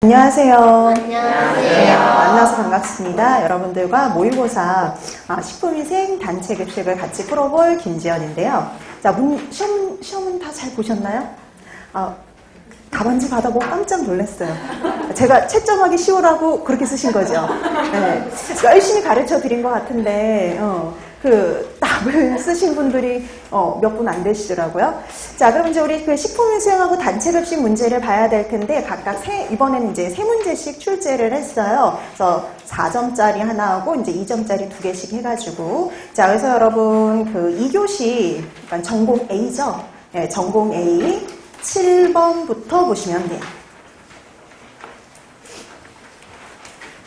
안녕하세요. 안녕하세요. 만나서 반갑습니다. 여러분들과 모의고사 식품위생 단체 급식을 같이 풀어볼 김지연인데요. 자, 시험은 다 잘 보셨나요? 답안지 받아보고 깜짝 놀랐어요. 제가 채점하기 쉬우라고 그렇게 쓰신 거죠. 네. 열심히 가르쳐 드린 것 같은데 그 답을 쓰신 분들이 몇 분 안 되시더라고요. 자, 그럼 이제 우리 그 식품위생하고 단체급식 문제를 봐야 될 텐데 각각 이번에는 이제 3문제씩 출제를 했어요. 그래서 4점짜리 하나하고 이제 2점짜리 2개씩 해가지고 자, 그래서 여러분 그 2교시 그러니까 전공 A죠. 네, 전공 A 7번부터 보시면 돼요.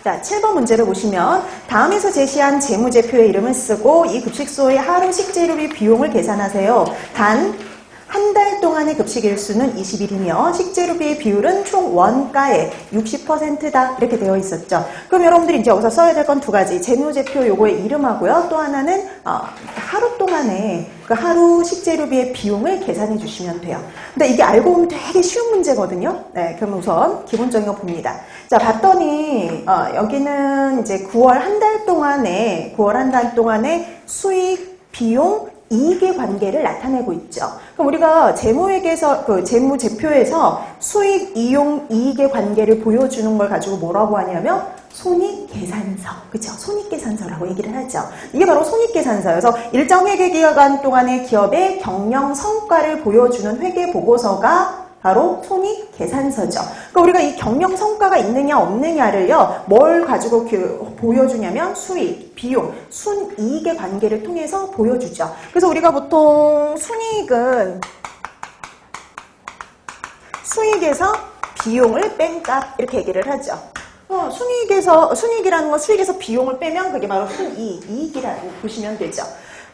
자, 7번 문제를 보시면 다음에서 제시한 재무제표의 이름을 쓰고 이 급식소의 하루 식재료비 비용을 계산하세요. 단 한 달 동안의 급식 일수는 20일이며 식재료비의 비율은 총 원가의 60%다 이렇게 되어 있었죠. 그럼 여러분들이 이제 여기서 써야 될 건 두 가지. 재무제표 요거의 이름하고요. 또 하나는 하루 동안의 그 하루 식재료비의 비용을 계산해 주시면 돼요. 근데 이게 알고 보면 되게 쉬운 문제거든요. 네, 그럼 우선 기본적인 거 봅니다. 자, 봤더니 여기는 이제 9월 한 달 동안의 수익, 비용, 이익의 관계를 나타내고 있죠. 그럼 우리가 재무회계에서 그 재무제표에서 수익, 이용, 이익의 관계를 보여주는 걸 가지고 뭐라고 하냐면 손익계산서, 그렇죠? 손익계산서라고 얘기를 하죠. 이게 바로 손익계산서여서 일정 회계기간 동안의 기업의 경영 성과를 보여주는 회계보고서가 바로 손익계산서죠. 그러니까 우리가 이 경영 성과가 있느냐 없느냐를요, 뭘 가지고 보여주냐면 수익, 비용, 순이익의 관계를 통해서 보여주죠. 그래서 우리가 보통 수익에서 비용을 뺀 값 이렇게 얘기를 하죠. 순이익이라는 건 수익에서 비용을 빼면 그게 바로 순이익이라고 보시면 되죠.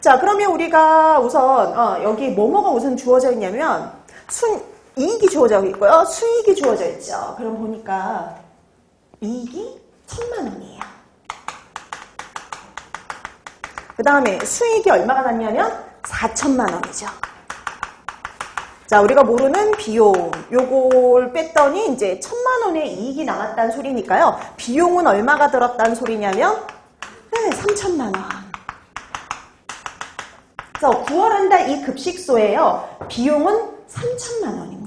자, 그러면 우리가 우선 여기 뭐뭐가 우선 주어져 있냐면 이익이 주어져 있고요. 수익이 주어져 있죠. 그럼 보니까 이익이 1,000만 원이에요. 그 다음에 수익이 얼마가 났냐면 4천만 원이죠. 자, 우리가 모르는 비용, 요걸 뺐더니 이제 1,000만 원의 이익이 나왔다는 소리니까요. 비용은 얼마가 들었다는 소리냐면 3천만 원. 그래서 9월 한 달 이 급식소에요. 비용은 3천만 원입니다.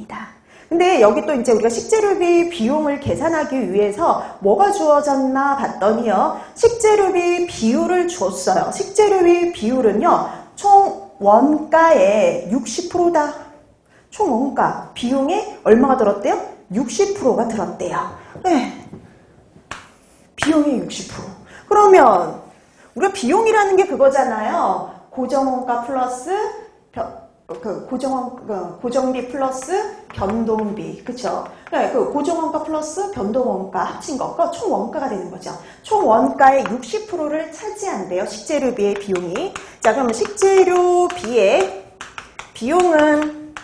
근데 여기 또 이제 우리가 식재료비 비용을 계산하기 위해서 뭐가 주어졌나 봤더니요. 식재료비 비율을 줬어요. 식재료비 비율은요. 총 원가의 60%다. 총 원가 비용에 얼마가 들었대요? 60%가 들었대요. 네. 비용의 60%. 그러면 우리가 비용이라는 게 그거잖아요. 고정원가 플러스 고정비 플러스 변동비, 그쵸? 네, 그 고정원가 플러스 변동원가 합친 거가 총 원가가 되는 거죠. 총 원가의 60%를 차지한대요. 식재료비의 비용이. 자, 그러면 식재료비의 비용은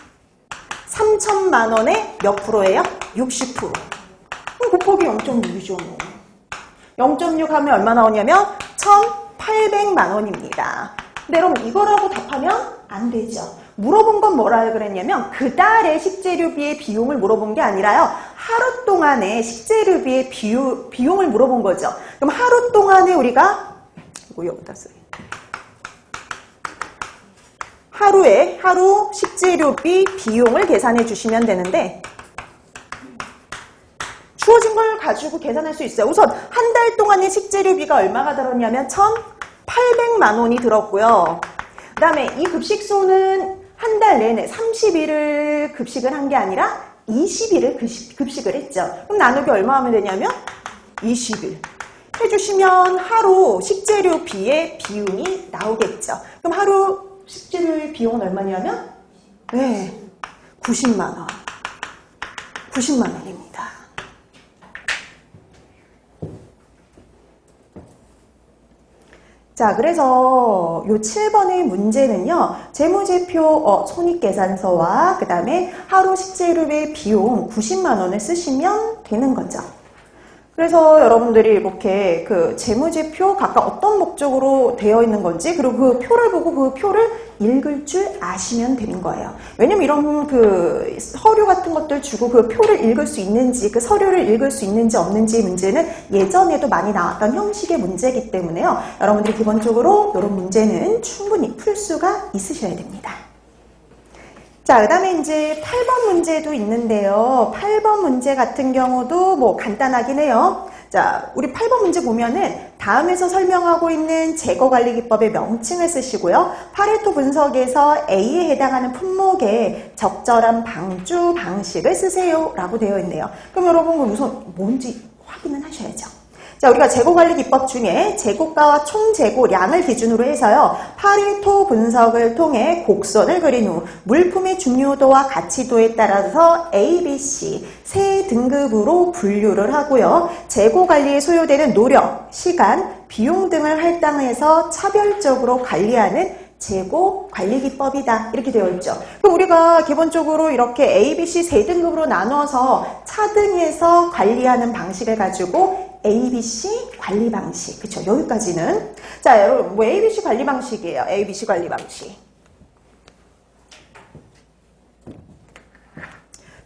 3천만 원에 몇 프로예요? 60%. 그럼 곱하기 0.6이죠. 0.6 하면 얼마 나오냐면 1,800만 원입니다. 근데 여러분 이거라고 답하면 안 되죠. 물어본 건 뭐라 그랬냐면 그 달의 식재료비의 비용을 물어본 게 아니라요. 하루 동안의 식재료비의 비용을 물어본 거죠. 그럼 하루 동안에 우리가 이거 여기다 써요. 하루 식재료비 비용을 계산해 주시면 되는데 주어진 걸 가지고 계산할 수 있어요. 우선 한 달 동안의 식재료비가 얼마가 들었냐면 1,800만 원이 들었고요. 그 다음에 이 급식소는 한 달 내내 30일을 급식을 한 게 아니라 20일을 급식을 했죠. 그럼 나누기 얼마 하면 되냐면 20일. 해주시면 하루 식재료비의 비용이 나오겠죠. 그럼 하루 식재료의 비용은 얼마냐면 90만 원. 90만 원입니다. 자, 그래서 요 7번의 문제는요. 재무제표 손익계산서와 그 다음에 하루 식재료의 비용 90만 원을 쓰시면 되는 거죠. 그래서 여러분들이 이렇게 그 재무제표 각각 어떤 목적으로 되어 있는 건지 그리고 그 표를 보고 그 표를 읽을 줄 아시면 되는 거예요. 왜냐면 이런 그 서류 같은 것들 주고 그 표를 읽을 수 있는지 그 서류를 읽을 수 있는지 없는지 문제는 예전에도 많이 나왔던 형식의 문제이기 때문에요. 여러분들이 기본적으로 이런 문제는 충분히 풀 수가 있으셔야 됩니다. 자, 그 다음에 이제 8번 문제도 있는데요. 8번 문제 같은 경우도 뭐 간단하긴 해요. 자, 우리 8번 문제 보면은 다음에서 설명하고 있는 재고관리기법의 명칭을 쓰시고요. 파레토 분석에서 A에 해당하는 품목의 적절한 방주 방식을 쓰세요 라고 되어 있네요. 그럼 여러분 우선 뭔지 확인은 하셔야죠. 자, 우리가 재고관리기법 중에 재고가와 총재고량을 기준으로 해서요. 파레토 분석을 통해 곡선을 그린 후 물품의 중요도와 가치도에 따라서 A, B, C 세 등급으로 분류를 하고요. 재고관리에 소요되는 노력, 시간, 비용 등을 할당해서 차별적으로 관리하는 재고관리기법이다. 이렇게 되어 있죠. 그럼 우리가 기본적으로 이렇게 A, B, C 세 등급으로 나눠서 차등해서 관리하는 방식을 가지고 ABC 관리 방식. 그쵸? 여기까지는. 자, 여러분, 뭐 ABC 관리 방식이에요. ABC 관리 방식.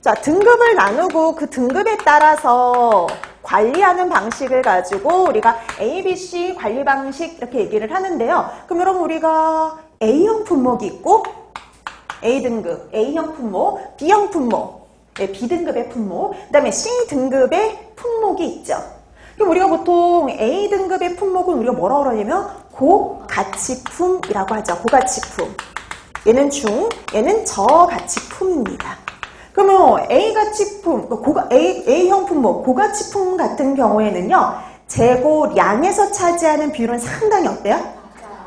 자, 등급을 나누고 그 등급에 따라서 관리하는 방식을 가지고 우리가 ABC 관리 방식 이렇게 얘기를 하는데요. 그럼 여러분 우리가 A형 품목이 있고 A등급, A형 품목, B형 품목, B등급의 품목, 그 다음에 C등급의 품목이 있죠. 그럼 우리가 보통 A등급의 품목은 우리가 뭐라고 그러냐면 고가치품이라고 하죠. 고가치품. 얘는 중, 얘는 저가치품입니다. 그러면 A가치품, A형 품목, 고가치품 같은 경우에는요. 재고량에서 차지하는 비율은 상당히 어때요?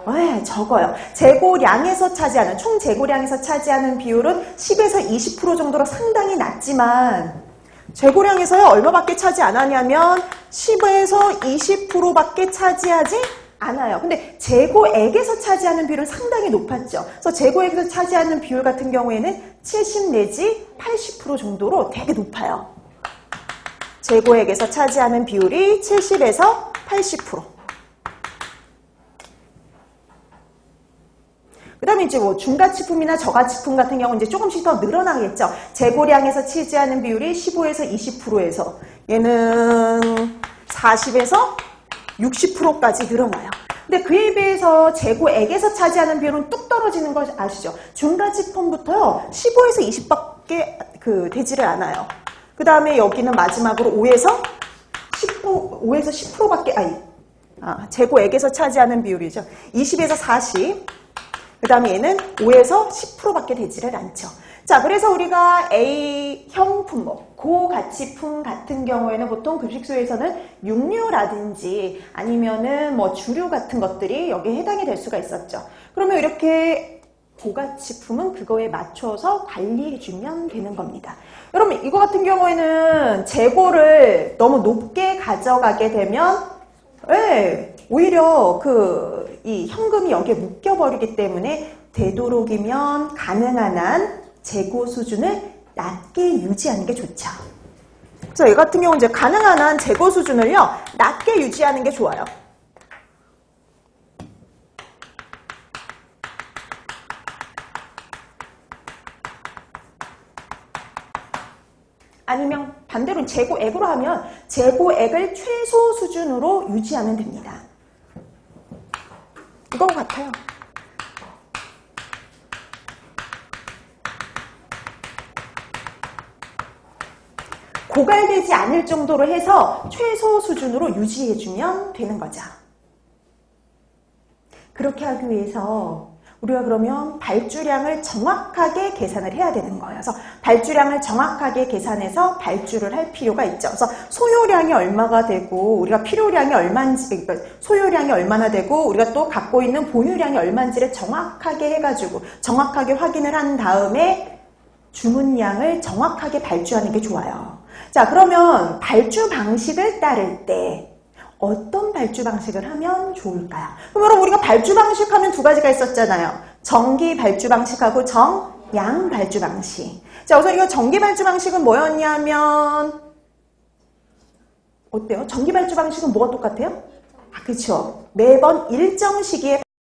네, 적어요. 재고량에서 차지하는, 총 재고량에서 차지하는 비율은 10에서 20% 정도로 상당히 낮지만 재고량에서요 얼마밖에 차지 안 하냐면 10에서 20%밖에 차지하지 않아요. 근데 재고액에서 차지하는 비율은 상당히 높았죠. 그래서 재고액에서 차지하는 비율 같은 경우에는 70 내지 80% 정도로 되게 높아요. 재고액에서 차지하는 비율이 70에서 80%. 그 다음에 이제 뭐 중가치품이나 저가치품 같은 경우는 이제 조금씩 더 늘어나겠죠. 재고량에서 차지하는 비율이 15에서 20%에서 얘는 40에서 60%까지 늘어나요. 근데 그에 비해서 재고액에서 차지하는 비율은 뚝 떨어지는 거 아시죠? 중가치품부터요 15에서 20밖에 되지를 않아요. 그 다음에 여기는 마지막으로 5에서 10%밖에 재고액에서 차지하는 비율이죠. 20에서 40. 그 다음에 얘는 5에서 10%밖에 되지를 않죠. 자, 그래서 우리가 A형 품목, 고가치품 같은 경우에는 보통 급식소에서는 육류라든지 아니면은 뭐 주류 같은 것들이 여기에 해당이 될 수가 있었죠. 그러면 이렇게 고가치품은 그거에 맞춰서 관리해주면 되는 겁니다. 여러분, 이거 같은 경우에는 재고를 너무 높게 가져가게 되면 오히려 이 현금이 여기에 묶여버리기 때문에 되도록이면 가능한 한 재고 수준을 낮게 유지하는 게 좋죠. 그래서 이 같은 경우는 이제 가능한 한 재고 수준을요, 낮게 유지하는 게 좋아요. 아니면 반대로 재고액으로 하면 재고액을 최소 수준으로 유지하면 됩니다. 이거 같아요. 고갈되지 않을 정도로 해서 최소 수준으로 유지해주면 되는 거죠. 그렇게 하기 위해서 우리가 그러면 발주량을 정확하게 계산을 해야 되는 거예요. 그래서 발주량을 정확하게 계산해서 발주를 할 필요가 있죠. 그래서 소요량이 얼마가 되고 우리가 필요량이 얼마인지, 그러니까 소요량이 얼마나 되고 우리가 또 갖고 있는 보유량이 얼마인지를 정확하게 해가지고 정확하게 확인을 한 다음에 주문량을 정확하게 발주하는 게 좋아요. 자, 그러면 발주 방식을 따를 때 어떤 발주 방식을 하면 좋을까요? 그럼 여러분 우리가 발주 방식 하면 두 가지가 있었잖아요. 정기 발주 방식하고 정량 발주 방식. 자, 우선 이거 정기 발주 방식은 뭐였냐면 어때요? 전기 발주 방식은 뭐가 똑같아요? 아, 그렇죠. 매번 일정 시기에